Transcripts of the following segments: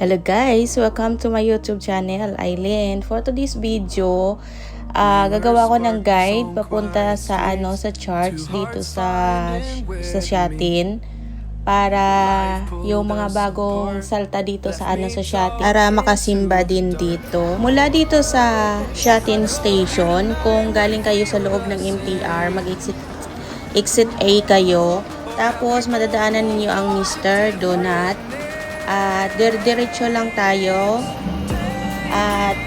Hello guys! Welcome to my YouTube channel, Aileen. For today's video, gagawa ko ng guide papunta sa sa church dito sa Shatin para yung mga bagong salta dito sa sa Shatin para makasimba din dito. Mula dito sa Shatin Station, kung galing kayo sa loob ng MTR, exit A kayo. Tapos madadaanan ninyo ang Mr. Donut. At diretso lang tayo. At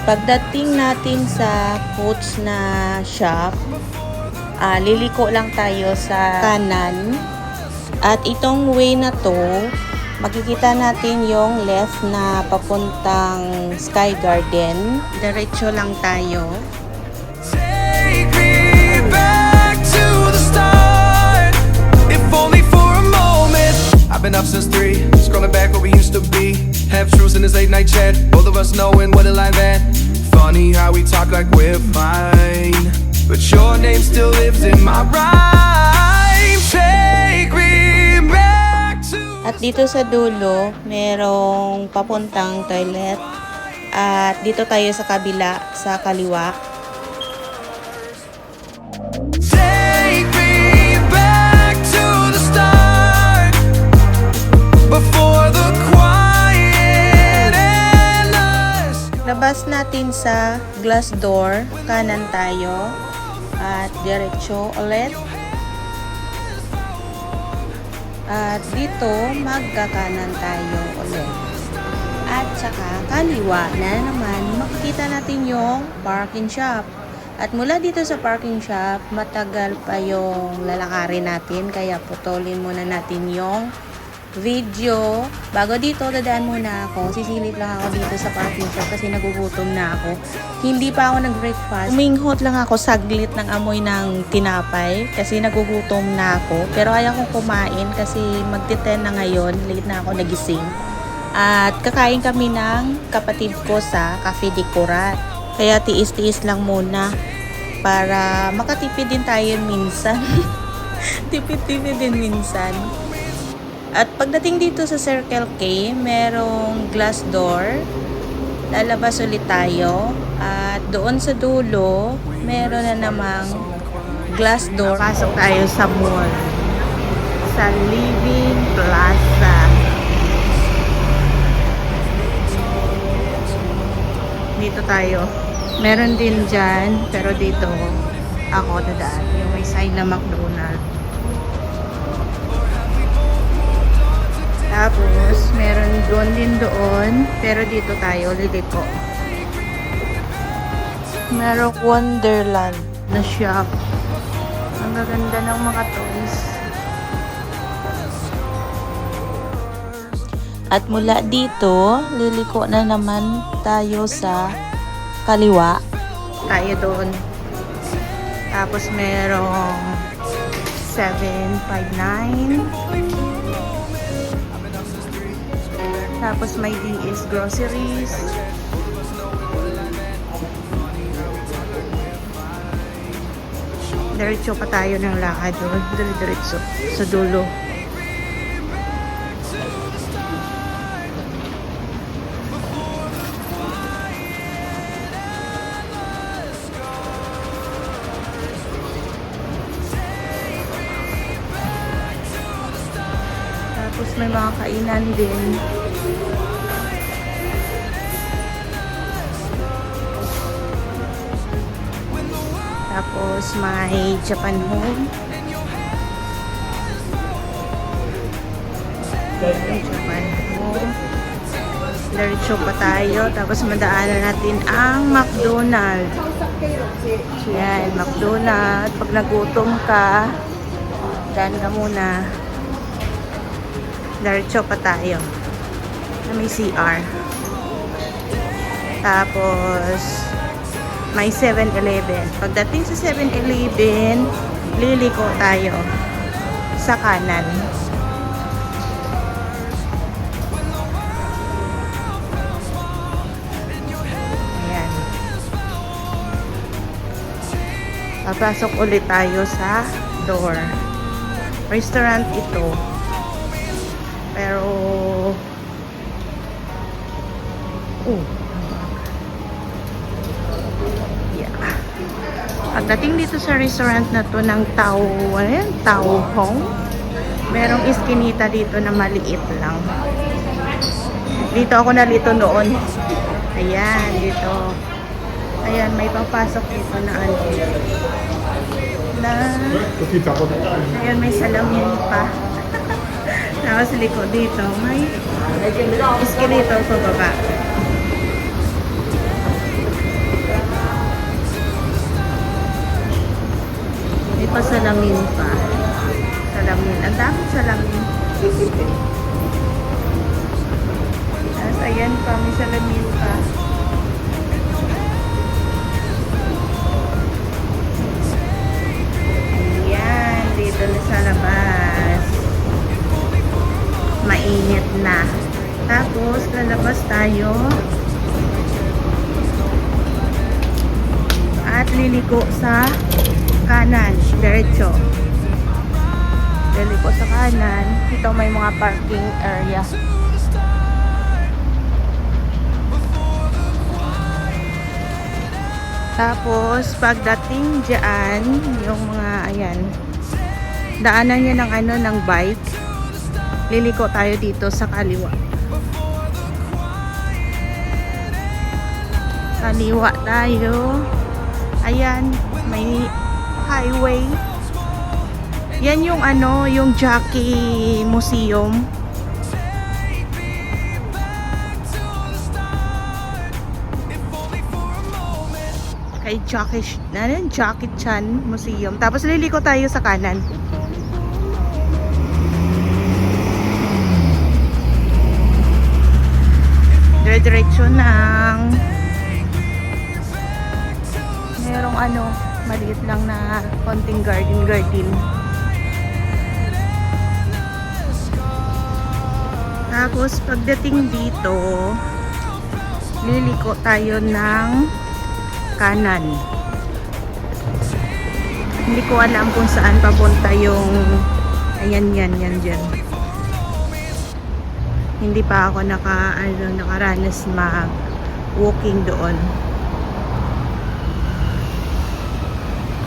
pagdating natin sa coach na shop, liliko lang tayo sa kanan. At itong way na to, makikita natin yung left na papuntang Sky Garden. Diretso lang tayo. Take me back to the start, if only for a moment. I've been up since 3, scrolling back where we used to be. Half truths in this late night chat, both of us knowing what a lie that. Funny how we talk like we're fine, but your name still lives in my rhyme. Take me back to. At dito sa dulo, merong papuntang toilet. At dito tayo sa kabila, sa kaliwa. Take me back to the start, before the quiet endless. Labas natin sa glass door, kanan tayo. At diretso ulit. At dito, magkakanan tayo ulit. At saka kaliwa na naman, makikita natin yung parking shop. At mula dito sa parking shop, matagal pa yung lalakarin natin. Kaya putulin muna natin yung video. Bago dito, dadaan muna ako. Sisilip lang ako dito sa parking shop kasi nagugutom na ako. Hindi pa ako nag-breakfast. Uminghot lang ako saglit ng amoy ng tinapay kasi nagugutom na ako. Pero ayaw kong kumain kasi magti-10 na ngayon. Late na ako nagising. At kakain kami ng kapatid ko sa Cafe de Corat. Kaya tiis-tiis lang muna para makatipid din tayo minsan. Tipid-tipid din minsan. At pagdating dito sa Circle K, merong glass door. Lalabas ulit tayo. At doon sa dulo, meron na namang glass door. Pasok tayo sa mall. Sa Living Plaza. Dito tayo. Meron din dyan, pero dito ako dadaan. Yung may sign na McDonald's. Tapos, meron doon din doon, pero dito tayo liliko. Merong Wonderland na shop. Ang gaganda ng mga toys. At mula dito, liliko na naman tayo sa kaliwa. Tayo doon. Tapos merong 759. Tapos may DS Groceries. Diretso pa tayo ng lakad doon. Diretso sa dulo. Tapos may mga kainan din. Tapos may Japan Home. Japan Home. Diretso pa tayo. Tapos madaanan natin ang McDonald's. Yan, McDonald's. Pag nagutom ka, daan ka muna. Diretso pa tayo. Na may CR. Tapos may 7-Eleven. Pagdating sa 7-Eleven, liliko tayo sa kanan. Ayan. Papasok ulit tayo sa door. Restaurant ito. Pero Oh. Yeah. Pagdating dito sa restaurant na to ng Tao, ano yan? Tao Hong. Merong iskinita dito na maliit lang. Dito ako nalito noon. Ayan, dito. Ayan, may papasok dito na ano. Ayan, may salamin pa. Tapos likod dito, may escalator pa baba. May pa salamin pa. Salamin. Ang daming salamin. Tapos ayan pa, may salamin pa. Ayan, dito na sa labas. Mainit na. Tapos, lalabas tayo. At liliko sa kanan. Diretso. Liliko sa kanan. Ito may mga parking area. Tapos, pagdating dyan, yung mga, ayan, daanan niya ng ano, ng bike. Liliko tayo dito sa kaliwa. Kaliwa tayo. Ayan, may highway. Yan yung ano, yung Jackie Museum. Kay Jackie Chan Museum. Tapos liliko tayo sa kanan. Dire-diretso ng merong ano, maliit lang na konting garden. Tapos pagdating dito, liliko tayo ng kanan. Hindi ko alam kung saan papunta yung ayan dyan. Hindi pa ako nakaranas mag-walking doon.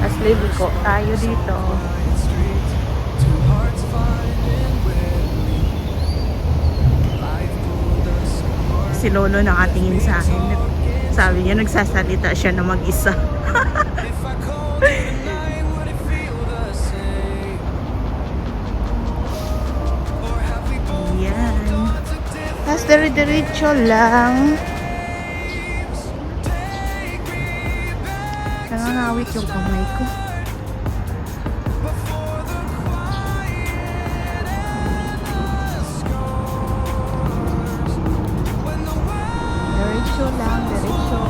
Tapos liliko tayo dito. Si Lolo nakatingin sa akin. Sabi niya, nagsasalita siya na mag-isa. Ayan. Tapos dire-diretso lang. Nangangawit yung kamay ko. Diretso lang, diretso.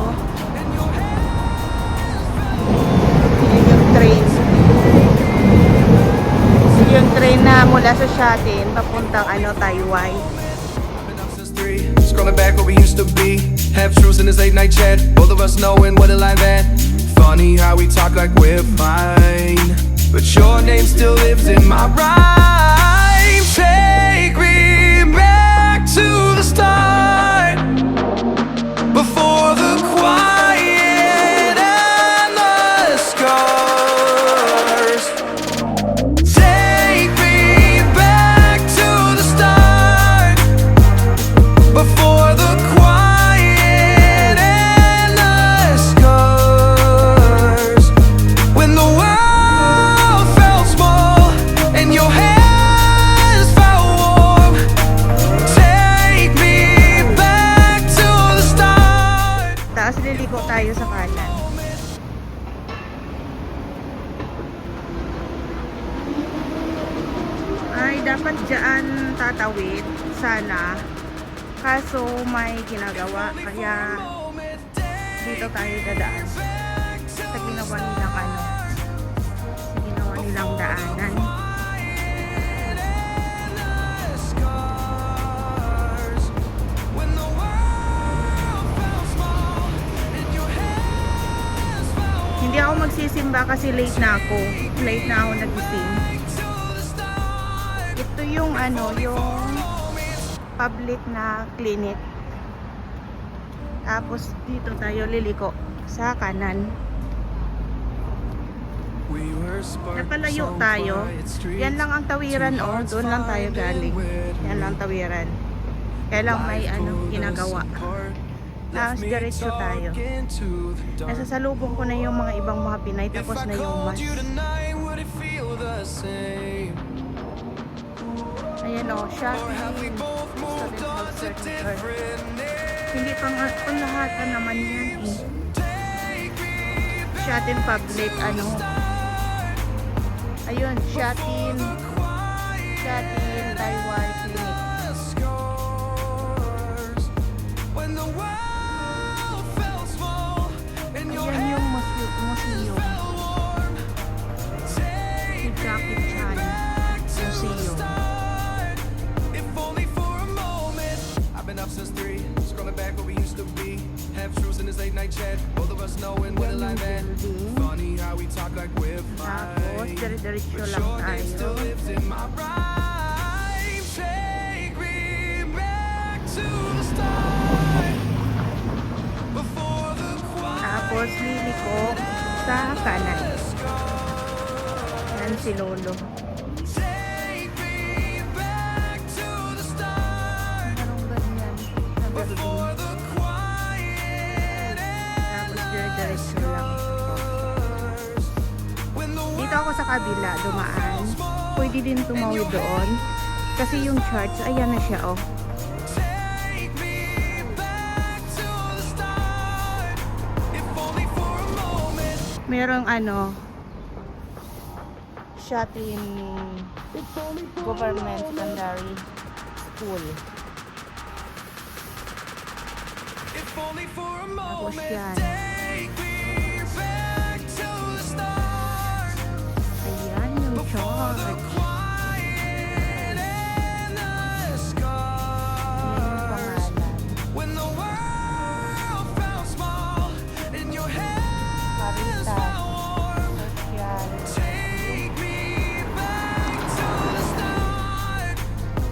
Yan yung train. Yung train na mula sa Shatin, papuntang ano, Taiwan. Scrolling back where we used to be. Half truths in this late night chat. Both of us knowing what a life at. Funny how we talk like we're fine, but your name still lives in my rhyme. Take me back to the start, before the quiet and the scars. Take me back to the start, before the quiet and the scars. When the world felt small and your hands felt warm. Take me back to the start. Tapos liliko tayo sa kanan. Ay, dapat dyan tatawid sana. Kaso may ginagawa. Kaya dito tayo dadaan. Sa ginawa nilang ano. Sa ginawa nilang daanan. Hindi ako magsisimba kasi late na ako. Late na ako nagising. Ito yung ano, yung public na clinic. Tapos dito tayo liliko sa kanan. We were sparks Napalayo on tayo. quiet streets. Yan lang ang tawiran, oh. Doon lang tayo galing. Yan lang tawiran. Kaya lang may ginagawa. Tapos diretso tayo. Nasasalubong ko na yung mga ibang mga Pinay, tapos na yung mas. Ayan o, Shopee. Student Health Certificate. Hindi pang lahat naman yan eh. Shatin Public, ayun, Shatin Taiwan Clinic. Ayan yung museum. Si Jackie Chan Museum. Been up since 3, scrolling back where we used to be. Half truths in this late night chat. Both of us knowing where the line at. Funny how we talk like we're Tapos, fine. dire-diretso But lang sure they tayo. still lives in my rhyme. Take me back to the start. Before the Tapos, liliko sa kanan. Yan si Lolo. take me back to the start. Anong ganyan? Na building. Before the quiet Tapos, dire-diretso lang. hours. When the Dito ako sa kabila, dumaan. Pwede din tumawid doon. Kasi yung church, ayan na siya, oh. take me back to the start. If only for a moment. Merong Shatin Government Secondary School. If only for a Tapos moment. yan. Take me back to the start. Ayan yung Before the church. quiet and the Ayan yung scars. pangalan. When the world felt small and your hands Caritas. felt warm. Social. Take me back to the start.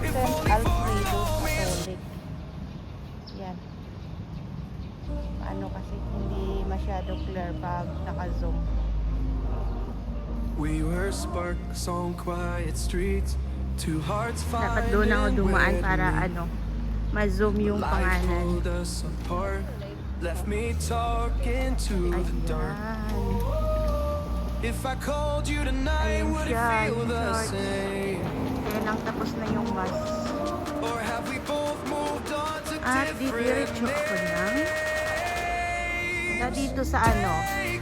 If St. only for a Alfredo moment. Catholic. Yan. Kasi hindi masyado clear pag naka-zoom. We were sparks on quiet streets. Two hearts Dapat doon ako fighting dumaan where para to meet. ma-zoom yung Life pangalan. pulled us apart, left me talking to the dark. Ayan. If I called you tonight, Ayun would it siya, feel yung the church. same? Kaya lang tapos na yung mas. Or have we both moved on to At different didiretso ako ng names? mula dito sa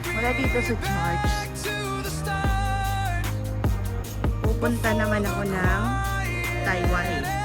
mula dito sa church. Back to the start. Pupunta naman ako ng Taiwan.